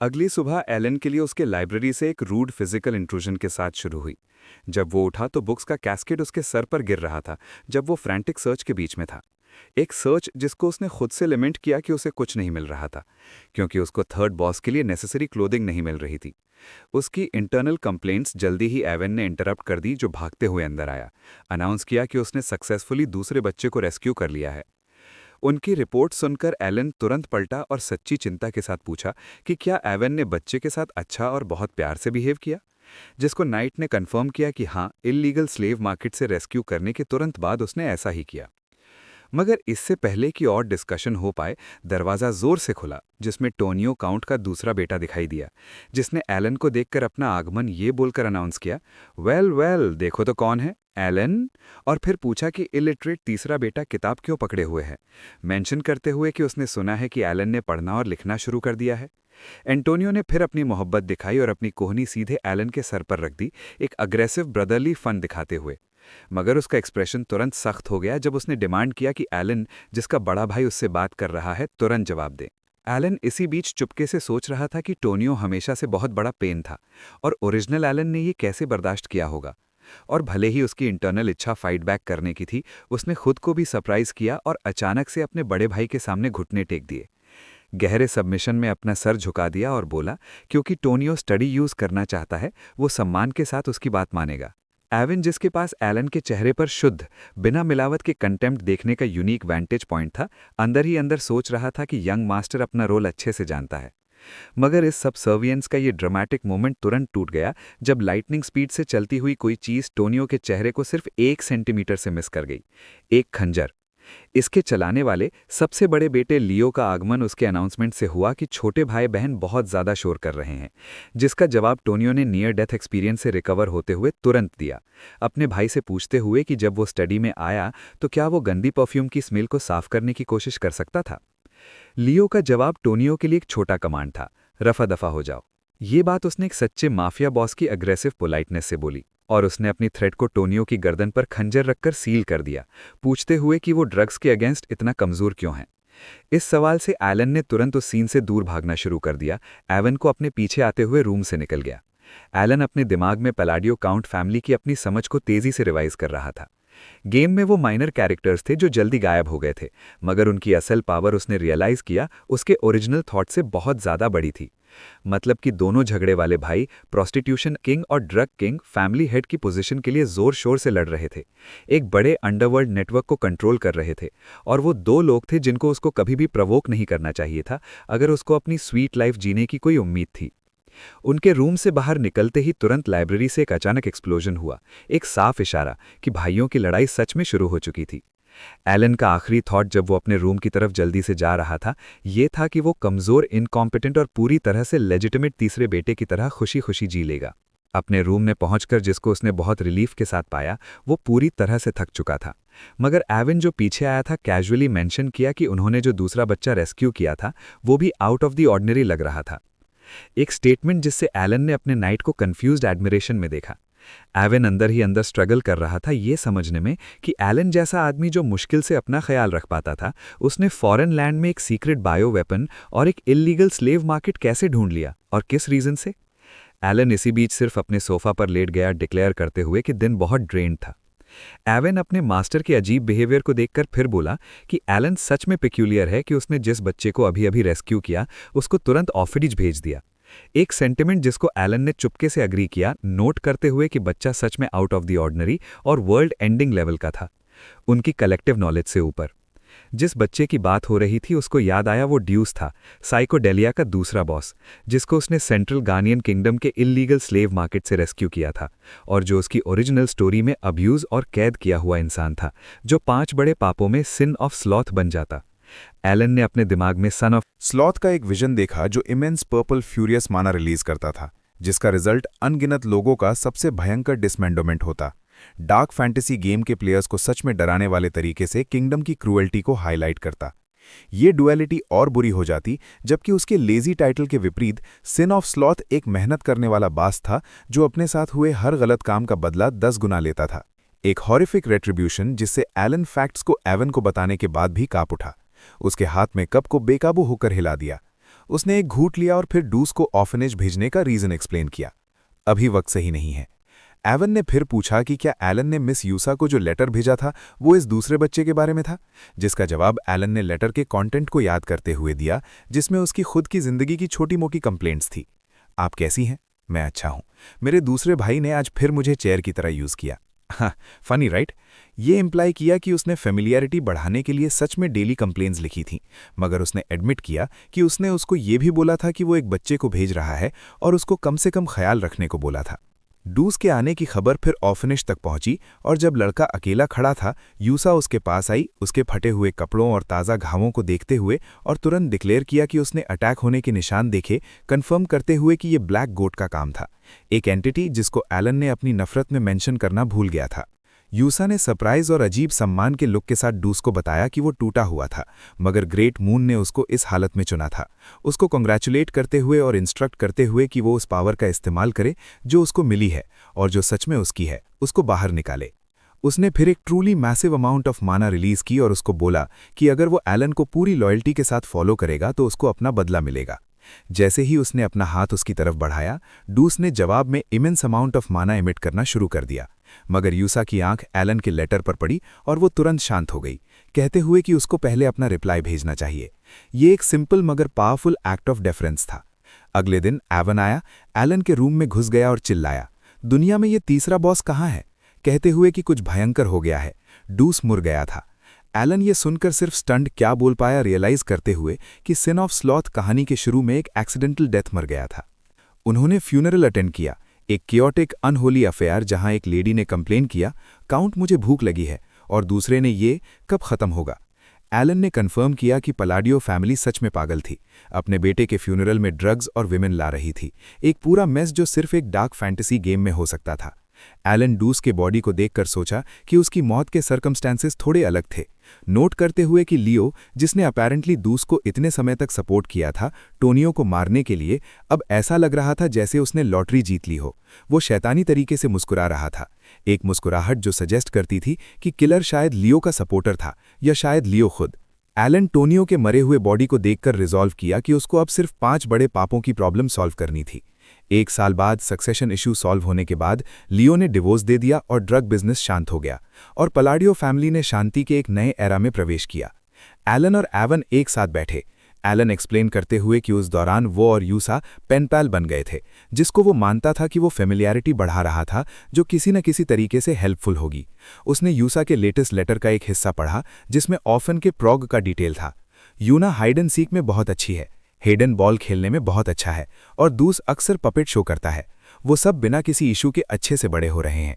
अगली सुबह एलन के लिए उसके लाइब्रेरी से एक रूड फिजिकल इंट्रूजन के साथ शुरू हुई। जब वो उठा तो बुक्स का कैस्केड उसके सर पर गिर रहा था। जब वो फ्रैंटिक सर्च के बीच में था, एक सर्च जिसको उसने खुद से लिमिट किया कि उसे कुछ नहीं मिल रहा था, क्योंकि उसको थर्ड बॉस के लिए नेसेसरी क्लोथिंग नहीं मिल रही थी। उसकी इंटरनल कंप्लेंट्स जल्दी ही एवन ने इंटरप्ट कर दी, जो भागते हुए अंदर आया, अनाउंस किया कि उसने सक्सेसफुली दूसरे बच्चे को रेस्क्यू कर लिया है। उनकी रिपोर्ट सुनकर एलन तुरंत पलटा और सच्ची चिंता के साथ पूछा कि क्या एवन ने बच्चे के साथ अच्छा और बहुत प्यार से बिहेव किया, जिसको नाइट ने कंफर्म किया कि हाँ, इल्लीगल स्लेव मार्केट से रेस्क्यू करने के तुरंत बाद उसने ऐसा ही किया। मगर इससे पहले कि और डिस्कशन हो पाए, दरवाज़ा जोर से खुला, जिसमें टोनियो काउंट का दूसरा बेटा दिखाई दिया, जिसने एलन को देखकर अपना आगमन ये बोलकर अनाउंस किया, वेल वेल, देखो तो कौन है, एलन। और फिर पूछा कि इलिटरेट तीसरा बेटा किताब क्यों पकड़े हुए है, मेंशन करते हुए कि उसने सुना है कि एलन ने पढ़ना और लिखना शुरू कर दिया है। एंटोनियो ने फिर अपनी मोहब्बत दिखाई और अपनी कोहनी सीधे एलन के सर पर रख दी, एक अग्रेसिव ब्रदरली फन दिखाते हुए। मगर उसका एक्सप्रेशन तुरंत सख्त हो गया जब उसने डिमांड किया कि एलन, जिसका बड़ा भाई उससे बात कर रहा है, तुरंत जवाब दे। एलन इसी बीच चुपके से सोच रहा था कि टोनियो हमेशा से बहुत बड़ा पेन था, और ओरिजिनल एलन ने ये कैसे बर्दाश्त किया होगा। और भले ही उसकी इंटरनल इच्छा फाइट बैक करने की थी, उसने खुद को भी सरप्राइज किया और अचानक से अपने बड़े भाई के सामने घुटने टेक दिए। गहरे सबमिशन में अपना सर झुका दिया और बोला, क्योंकि टोनियो स्टडी यूज करना चाहता है, वो सम्मान के साथ उसकी बात मानेगा। एवन, जिसके पास एलन के चेहरे पर शुद्ध, बिना मिलावट के कंटेम्प्ट देखने का यूनिक वैंटेज पॉइंट था, अंदर ही अंदर सोच रहा था कि यंग मास्टर अपना रोल अच्छे से जानता है। मगर इस सबसर्वियंस का ये ड्रामेटिक मोमेंट तुरंत टूट गया जब लाइटनिंग स्पीड से चलती हुई कोई चीज टोनियो के चेहरे को सिर्फ 1 सेंटीमीटर से मिस कर गई। एक खंजर। इसके चलाने वाले सबसे बड़े बेटे लियो का आगमन उसके अनाउंसमेंट से हुआ कि छोटे भाई बहन बहुत ज्यादा शोर कर रहे हैं, जिसका जवाब टोनियो ने नियर डेथ एक्सपीरियंस से रिकवर होते हुए तुरंत दिया, अपने भाई से पूछते हुए कि जब वो स्टडी में आया तो क्या वो गंदी परफ्यूम की स्मेल को साफ करने की कोशिश कर सकता था। लियो का जवाब टोनियो के लिए एक छोटा कमांड था, रफा दफा हो जाओ। ये बात उसने एक सच्चे माफिया बॉस की अग्रेसिव पोलाइटनेस से बोली, और उसने अपनी थ्रेट को टोनियो की गर्दन पर खंजर रखकर सील कर दिया, पूछते हुए कि वो ड्रग्स के अगेंस्ट इतना कमजोर क्यों है। इस सवाल से एलन ने तुरंत उस सीन से दूर भागना शुरू कर दिया, एवन को अपने पीछे आते हुए रूम से निकल गया। एलन अपने दिमाग में पलाडियो काउंट फैमिली की अपनी समझ को तेजी से रिवाइज कर रहा था। गेम में वो माइनर कैरेक्टर्स थे जो जल्दी गायब हो गए थे, मगर उनकी असल पावर उसने रियलाइज किया उसके ओरिजिनल थॉट से बहुत ज्यादा बड़ी थी। मतलब कि दोनों झगड़े वाले भाई प्रोस्टिट्यूशन किंग और ड्रग किंग फैमिली हेड की पोजीशन के लिए जोर शोर से लड़ रहे थे, एक बड़े अंडरवर्ल्ड नेटवर्क को कंट्रोल कर रहे थे, और वो दो लोग थे जिनको उसको कभी भी प्रवोक नहीं करना चाहिए था अगर उसको अपनी स्वीट लाइफ जीने की कोई उम्मीद थी। उनके रूम से बाहर निकलते ही तुरंत लाइब्रेरी से एक अचानक एक्सप्लोजन हुआ, एक साफ इशारा कि भाइयों की लड़ाई सच में शुरू हो चुकी थी। एलन का आखिरी थॉट जब वो अपने रूम की तरफ जल्दी से जा रहा था, ये था कि वो कमजोर, इनकॉम्पिटेंट और पूरी तरह से लेजिटिमेट तीसरे बेटे की तरह खुशी खुशी जी लेगा। अपने रूम में पहुंचकर जिसको उसने बहुत रिलीफ के साथ पाया, वो पूरी तरह से थक चुका था। मगर एवन जो पीछे आया था, कैजुअली मेंशन किया कि उन्होंने जो दूसरा बच्चा रेस्क्यू किया था वो भी आउट ऑफ द ऑर्डिनरी लग रहा था। एक स्टेटमेंट जिससे एलन ने अपने नाइट को कंफ्यूज्ड एडमिरेशन में देखा। एवन अंदर ही अंदर स्ट्रगल कर रहा था ये समझने में कि एलन जैसा आदमी जो मुश्किल से अपना ख्याल रख पाता था, उसने फॉरेन लैंड में एक सीक्रेट बायो वेपन और एक इल्लीगल स्लेव मार्केट कैसे ढूंढ लिया और किस रीजन से। एलन इसी बीच सिर्फ अपने सोफा पर लेट गया, डिक्लेयर करते हुए कि दिन बहुत ड्रेन्ड था। एवन अपने मास्टर के अजीब बिहेवियर को देखकर फिर बोला कि एलन सच में पेक्यूलियर है कि उसने जिस बच्चे को अभी अभी रेस्क्यू किया उसको तुरंत ऑर्फिनेज भेज दिया। एक सेंटिमेंट जिसको एलन ने चुपके से अग्री किया, नोट करते हुए कि बच्चा सच में आउट ऑफ द ऑर्डिनरी और वर्ल्ड एंडिंग लेवल का था, उनकी कलेक्टिव नॉलेज से ऊपर। जिस बच्चे की बात हो रही थी उसको याद आया वो ड्यूस था, साइकोडेलिया का दूसरा बॉस, जिसको उसने सेंट्रल गानियन किंगडम के इल्लीगल स्लेव मार्केट से रेस्क्यू किया था, और जो उसकी ओरिजिनल स्टोरी में अब्यूज और कैद किया हुआ इंसान था, जो 5 बड़े पापों में सिन ऑफ स्लॉथ बन जाता। एलन ने अपने दिमाग में सन ऑफ स्लॉथ का एक विजन देखा जो इमेंस पर्पल फ्यूरियस माना रिलीज करता था, जिसका रिजल्ट अनगिनत लोगों का सबसे भयंकर डिसमेंडोमेंट होता। डार्क फैंटेसी गेम के प्लेयर्स को सच में डराने वाले तरीके से किंगडम की क्रूएल्टी को हाईलाइट करता। ये डुअलिटी और बुरी हो जाती जबकि उसके लेजी टाइटल के विपरीत सिन ऑफ स्लॉथ एक मेहनत करने वाला बास था जो अपने साथ हुए हर गलत काम का बदला 10 गुना लेता था। एक हॉरिफिक रेट्रिब्यूशन जिससे एलन फैक्ट्स को एवन को बताने के बाद भी कांप उठा, उसके हाथ में कप को बेकाबू होकर हिला दिया। उसने एक घूंट लिया और फिर डूस को ऑर्फनेज भेजने का रीजन एक्सप्लेन किया। अभी वक्त सही नहीं है। एवन ने फिर पूछा कि क्या एलन ने मिस यूसा को जो लेटर भेजा था वो इस दूसरे बच्चे के बारे में था, जिसका जवाब एलन ने लेटर के कंटेंट को याद करते हुए दिया, जिसमें उसकी खुद की जिंदगी की छोटी मोटी कंप्लेंट्स थी। आप कैसी हैं? मैं अच्छा हूं। मेरे दूसरे भाई ने आज फिर मुझे चेयर की तरह यूज किया। हाँ, फनी राइट? ये इम्प्लाई किया कि उसने फेमिलियरिटी बढ़ाने के लिए सच में डेली कंप्लेंट्स लिखी थी, मगर उसने एडमिट किया कि उसने उसको ये भी बोला था कि वो एक बच्चे को भेज रहा है और उसको कम से कम ख्याल रखने को बोला था। डूस के आने की खबर फिर ऑर्फनेज तक पहुंची और जब लड़का अकेला खड़ा था, यूसा उसके पास आई, उसके फटे हुए कपड़ों और ताज़ा घावों को देखते हुए, और तुरंत डिक्लेयर किया कि उसने अटैक होने के निशान देखे, कंफर्म करते हुए कि ये ब्लैक गोट का काम था, एक एंटिटी जिसको एलन ने अपनी नफरत में मेंशन करना भूल गया था। यूसा ने सरप्राइज और अजीब सम्मान के लुक के साथ डूस को बताया कि वो टूटा हुआ था, मगर ग्रेट मून ने उसको इस हालत में चुना था, उसको कॉन्ग्रेचुलेट करते हुए और इंस्ट्रक्ट करते हुए कि वो उस पावर का इस्तेमाल करे जो उसको मिली है और जो सच में उसकी है, उसको बाहर निकाले। उसने फिर एक ट्रूली मैसिव अमाउंट ऑफ माना रिलीज की और उसको बोला कि अगर वो एलन को पूरी लॉयल्टी के साथ फॉलो करेगा तो उसको अपना बदला मिलेगा। जैसे ही उसने अपना हाथ उसकी तरफ बढ़ाया, डूस ने जवाब में इमेंस अमाउंट ऑफ माना इमिट करना शुरू कर दिया, मगर यूसा की आंख एलन के लेटर पर पड़ी और वो तुरंत शांत हो गई, कहते हुए कि उसको पहले अपना रिप्लाई भेजना चाहिए। ये एक सिंपल मगर पावरफुल एक्ट ऑफ डेफरेंस था। अगले दिन एवन आया, एलन के रूम में घुस गया और चिल्लाया, दुनिया में ये तीसरा बॉस कहाँ है, कहते हुए कि कुछ भयंकर हो गया है। डूस मुर गया था। एलन ये सुनकर सिर्फ स्टंट क्या बोल पाया रियलाइज करते हुए कि सिन ऑफ स्लॉथ कहानी के शुरू में एक एक्सीडेंटल डेथ मर गया था। उन्होंने फ्यूनरल अटेंड किया, एक कियोटिक अनहोली अफेयर जहां एक लेडी ने कंप्लेन किया, काउंट मुझे भूख लगी है, और दूसरे ने ये कब खत्म होगा। एलन ने कंफर्म किया कि पलाडियो फैमिली सच में पागल थी, अपने बेटे के फ्यूनरल में ड्रग्स और विमेन ला रही थी, एक पूरा मेस जो सिर्फ एक डार्क फैंटेसी गेम में हो सकता था। एलन डूस के बॉडी को देखकर सोचा कि उसकी मौत के सर्कमस्टेंसेस थोड़े अलग थे, नोट करते हुए कि लियो, जिसने अपैरेंटली डूस को इतने समय तक सपोर्ट किया था टोनियो को मारने के लिए, अब ऐसा लग रहा था जैसे उसने लॉटरी जीत ली हो। वो शैतानी तरीके से मुस्कुरा रहा था, एक मुस्कुराहट जो सजेस्ट करती थी कि किलर शायद लियो का सपोर्टर था या शायद लियो खुद। एलन टोनियो के मरे हुए बॉडी को देखकर रिजॉल्व किया कि उसको अब सिर्फ 5 बड़े पापों की प्रॉब्लम सॉल्व करनी थी। 1 साल बाद सक्सेशन इशू सॉल्व होने के बाद लियो ने डिवोर्स दे दिया और ड्रग बिजनेस शांत हो गया, और पलाडियो फैमिली ने शांति के एक नए एरा में प्रवेश किया। एलन और एवन एक साथ बैठे, एलन एक्सप्लेन करते हुए कि उस दौरान वो और यूसा पेन पैल बन गए थे, जिसको वो मानता था कि वो फेमिलियरिटी बढ़ा रहा था जो किसी न किसी तरीके से हेल्पफुल होगी। उसने यूसा के लेटेस्ट लेटर का एक हिस्सा पढ़ा जिसमें ऑफन के प्रॉग का डिटेल था। यूना हाइड एंड सीक में बहुत अच्छी है, हेडन बॉल खेलने में बहुत अच्छा है, और दूस अक्सर पपेट शो करता है। वो सब बिना किसी इशू के अच्छे से बड़े हो रहे हैं।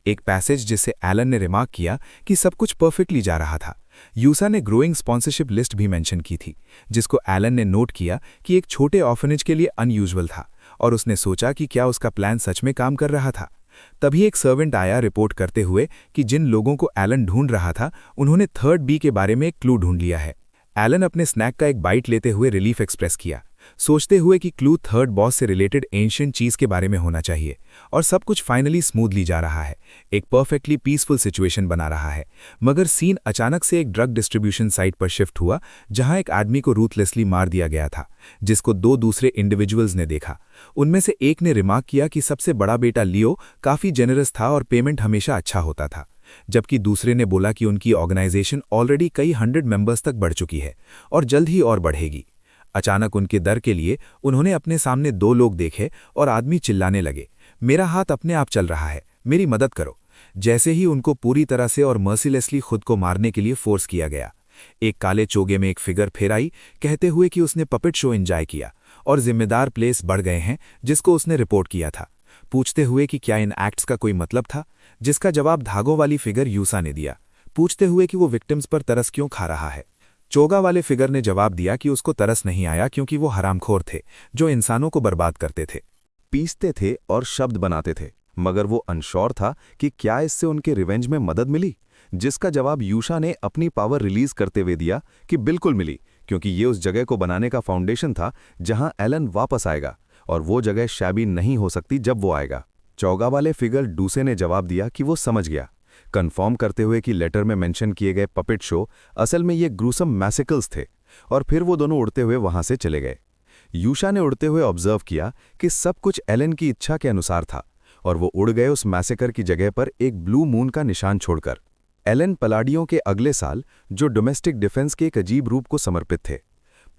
एक पैसेज जिससे एलन ने रिमार्क किया कि सब कुछ परफेक्टली जा रहा था। यूसा ने ग्रोइंग स्पॉन्सरशिप लिस्ट भी मेंशन की थी, जिसको एलन ने नोट किया कि एक छोटे ऑर्फनेज के लिए अनयूजुअल था, और उसने सोचा कि क्या उसका प्लान सच में काम कर रहा था। तभी एक सर्वेंट आया रिपोर्ट करते हुए कि जिन लोगों को एलन ढूंढ रहा था उन्होंने 3rd बी के बारे में एक क्लू ढूंढ लिया है। एलन अपने स्नैक का एक बाइट लेते हुए रिलीफ एक्सप्रेस किया, सोचते हुए कि क्लू 3rd बॉस से रिलेटेड एंशिएंट चीज के बारे में होना चाहिए, और सब कुछ फाइनली स्मूथली जा रहा है, एक परफेक्टली पीसफुल सिचुएशन बना रहा है। मगर सीन अचानक से एक ड्रग डिस्ट्रीब्यूशन साइट पर शिफ्ट हुआ जहां एक आदमी को रूथलेसली मार दिया गया था, जिसको 2 दूसरे इंडिविजुअल्स ने देखा। उनमें से एक ने रिमार्क किया कि सबसे बड़ा बेटा लियो काफी जेनरस था और पेमेंट हमेशा अच्छा होता था, जबकि दूसरे ने बोला कि उनकी ऑर्गेनाइजेशन ऑलरेडी कई 100 मेंबर्स तक बढ़ चुकी है और जल्द ही और बढ़ेगी। अचानक उनके दर के लिए उन्होंने अपने सामने 2 लोग देखे और आदमी चिल्लाने लगे, मेरा हाथ अपने आप चल रहा है, मेरी मदद करो। जैसे ही उनको पूरी तरह से और मर्सीलेसली खुद को मारने के लिए फोर्स किया गया। एक काले चोगे में एक फिगर फेराई, कहते हुए कि उसने पपेट शो एंजॉय किया और जिम्मेदार प्लेस बढ़ गए हैं जिसको उसने रिपोर्ट किया था, पूछते हुए कि क्या इन एक्ट्स का कोई मतलब था, जिसका जवाब धागों वाली फिगर यूसा ने दिया, पूछते हुए कि वो विक्टिम्स पर तरस क्यों खा रहा है। चोगा वाले फिगर ने जवाब दिया कि उसको तरस नहीं आया क्योंकि वो हरामखोर थे जो इंसानों को बर्बाद करते थे, पीसते थे और शब्द बनाते थे, मगर वो अनश्योर था कि क्या इससे उनके रिवेंज में मदद मिली, जिसका जवाब यूशा ने अपनी पावर रिलीज करते हुए दिया कि बिल्कुल मिली, क्योंकि ये उस जगह को बनाने का फाउंडेशन था जहां एलन वापस आएगा, और वो जगह शैबी नहीं हो सकती जब वो आएगा। चौगा वाले फिगर डूसे ने जवाब दिया कि वो समझ गया, कंफर्म करते हुए कि लेटर में मेंशन किए गए पपेट शो असल में ये ग्रूसम मैसेकल्स थे, और फिर वो दोनों उड़ते हुए वहां से चले गए। यूशा ने उड़ते हुए ऑब्जर्व किया कि सब कुछ एलन की इच्छा के अनुसार था और वो उड़ गए उस मैसेकर की जगह पर एक ब्लू मून का निशान छोड़कर। एलन पलाडियों के अगले साल, जो डोमेस्टिक डिफेंस के एक अजीब रूप को समर्पित थे।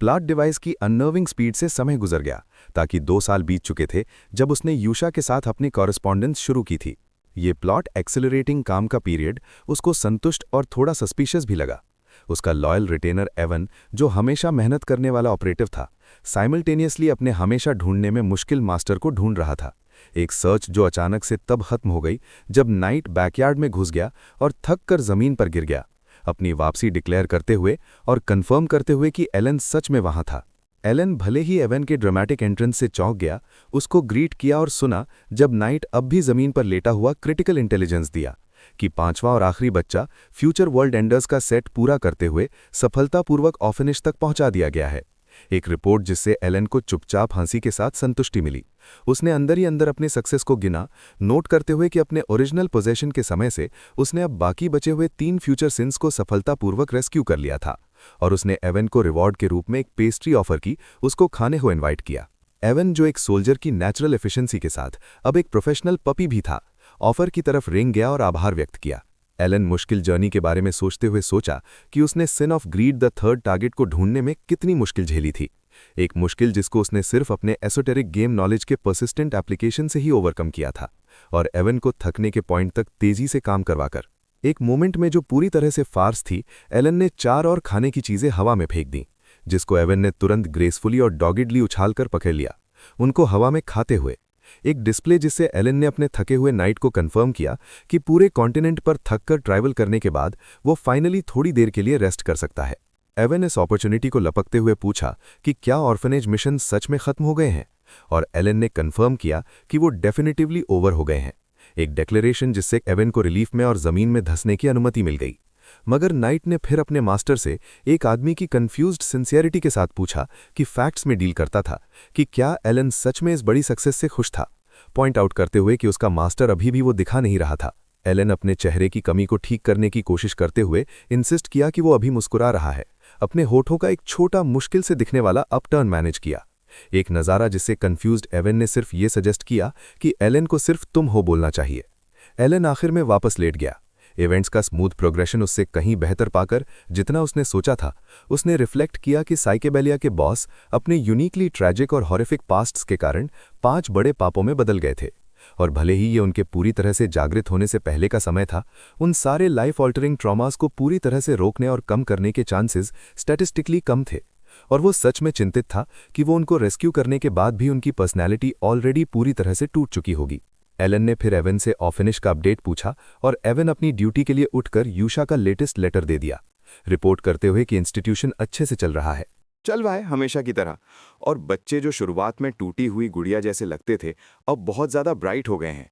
प्लॉट डिवाइस की अननर्विंग स्पीड से समय गुजर गया, ताकि 2 साल बीत चुके थे जब उसने यूशा के साथ अपनी कॉरेस्पॉन्डेंस शुरू की थी। ये प्लॉट एक्सेलरेटिंग काम का पीरियड उसको संतुष्ट और थोड़ा सस्पिशियस भी लगा। उसका लॉयल रिटेनर एवन, जो हमेशा मेहनत करने वाला ऑपरेटिव था, साइमल्टेनियसली अपने हमेशा ढूंढने में मुश्किल मास्टर को ढूंढ रहा था। एक सर्च जो अचानक से तब खत्म हो गई जब नाइट बैकयार्ड में घुस गया और थक कर जमीन पर गिर गया, अपनी वापसी डिक्लेयर करते हुए और कंफर्म करते हुए कि एलन सच में वहां था। एलन भले ही एवन के ड्रामेटिक एंट्रेंस से चौंक गया, उसको ग्रीट किया और सुना जब नाइट अब भी जमीन पर लेटा हुआ क्रिटिकल इंटेलिजेंस दिया कि 5वां और आखिरी बच्चा फ्यूचर वर्ल्ड एंडर्स का सेट पूरा करते हुए सफलतापूर्वक ऑफिनिश तक पहुंचा दिया गया है। एक रिपोर्ट जिससे एलन को चुपचाप हंसी के साथ संतुष्टि मिली। उसने अंदर ही अंदर अपने सक्सेस को गिना, नोट करते हुए कि अपने ओरिजिनल पोजेशन के समय से उसने अब बाकी बचे हुए 3 फ्यूचर सिंस को सफलतापूर्वक रेस्क्यू कर लिया था और उसने एवन को रिवॉर्ड के रूप में एक पेस्ट्री ऑफर की, उसको खाने को इन्वाइट किया। एवन, जो एक सोल्जर की नेचुरल एफिशिएंसी के साथ अब एक प्रोफेशनल पपी भी था, ऑफर की तरफ रेंग गया और आभार व्यक्त किया। एलन मुश्किल जर्नी के बारे में सोचते हुए सोचा कि उसने sin of greed the third target को ढूंढने में कितनी मुश्किल झेली थी। एक मुश्किल जिसको उसने सिर्फ अपने एसोटेरिक गेम नॉलेज के परसिस्टेंट एप्लीकेशन से ही ओवरकम किया था, और एवन को थकने के पॉइंट तक तेजी से काम करवाकर। एक मोमेंट में जो पूरी तरह से फार्स थी, एलन ने 4 और खाने की चीजें हवा में फेंक दी, जिसको एवन ने तुरंत ग्रेसफुली और डॉगिडली उछालकर पकड़ लिया, उनको हवा में खाते हुए। एक डिस्प्ले जिससे एलन ने अपने थके हुए नाइट को कंफर्म किया कि पूरे कॉन्टिनेंट पर थककर ट्रैवल करने के बाद वो फाइनली थोड़ी देर के लिए रेस्ट कर सकता है। एवन इस अपॉर्चुनिटी को लपकते हुए पूछा कि क्या ऑर्फनेज मिशन सच में खत्म हो गए हैं, और एलन ने कंफर्म किया कि वो डेफिनेटिवली ओवर हो गए हैं। एक डिक्लेरेशन जिससे एवन को रिलीफ में और जमीन में धंसने की अनुमति मिल गई। मगर नाइट ने फिर अपने मास्टर से एक आदमी की कंफ्यूज्ड सिंसियरिटी के साथ पूछा कि फैक्ट्स में डील करता था कि क्या एलन सच में इस बड़ी सक्सेस से खुश था, पॉइंट आउट करते हुए कि उसका मास्टर अभी भी वो दिखा नहीं रहा था। एलन अपने चेहरे की कमी को ठीक करने की कोशिश करते हुए इंसिस्ट किया कि वो अभी मुस्कुरा रहा है। अपने होठों का एक छोटा मुश्किल से दिखने वाला अपटर्न मैनेज किया, एक नज़ारा जिससे कंफ्यूज्ड एवन ने सिर्फ ये सजेस्ट किया कि एलन को सिर्फ तुम हो बोलना चाहिए। एलन आखिर में वापस लेट गया। इवेंट्स का स्मूथ प्रोग्रेशन उससे कहीं बेहतर पाकर जितना उसने सोचा था, उसने रिफ्लेक्ट किया कि साइकेबेलिया के बॉस अपने यूनिकली ट्रैजिक और हॉरिफिक पास्ट्स के कारण 5 बड़े पापों में बदल गए थे, और भले ही ये उनके पूरी तरह से जागृत होने से पहले का समय था, उन सारे लाइफ ऑल्टरिंग ट्रॉमास को पूरी तरह से रोकने और कम करने के चांसेस स्टैटिस्टिकली कम थे, और वो सच में चिंतित था कि वो उनको रेस्क्यू करने के बाद भी उनकी पर्सनैलिटी ऑलरेडी पूरी तरह से टूट चुकी होगी। एलन ने फिर एवन से ऑफिनिश का अपडेट पूछा, और एवन अपनी ड्यूटी के लिए उठकर यूशा का लेटेस्ट लेटर दे दिया, रिपोर्ट करते हुए कि इंस्टीट्यूशन अच्छे से चल रहा है। चल रहा है हमेशा की तरह, और बच्चे जो शुरुआत में टूटी हुई गुड़िया जैसे लगते थे अब बहुत ज़्यादा ब्राइट हो गए हैं।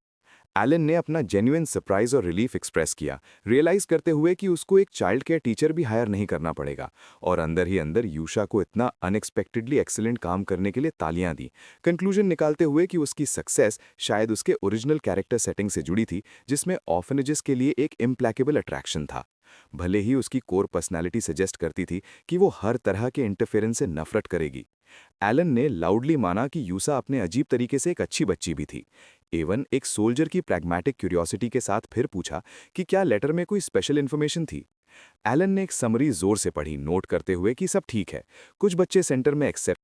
एलन ने अपना जेन्युइन सरप्राइज और रिलीफ एक्सप्रेस किया, रियलाइज करते हुए कि उसको एक चाइल्ड केयर टीचर भी हायर नहीं करना पड़ेगा, और अंदर ही अंदर यूशा को इतना अनएक्सपेक्टेडली एक्सीलेंट काम करने के लिए तालियां दी, कंक्लूजन निकालते हुए कि उसकी सक्सेस शायद उसके ओरिजिनल कैरेक्टर सेटिंग से जुड़ी थी, जिसमें ऑर्फनेजेस के लिए एक इम्प्लैकेबल अट्रैक्शन था। भले ही उसकी कोर पर्सनैलिटी सजेस्ट करती थी कि वो हर तरह के इंटरफेरेंस से नफरत करेगी। एलन ने लाउडली माना कि यूसा अपने अजीब तरीके से एक अच्छी बच्ची भी थी। एवन एक सोल्जर की प्रैग्मेटिक क्यूरियोसिटी के साथ फिर पूछा कि क्या लेटर में कोई स्पेशल इन्फॉर्मेशन थी। एलन ने एक समरी जोर से पढ़ी, नोट करते हुए कि सब ठीक है, कुछ बच्चे सेंटर में एक्सेप्ट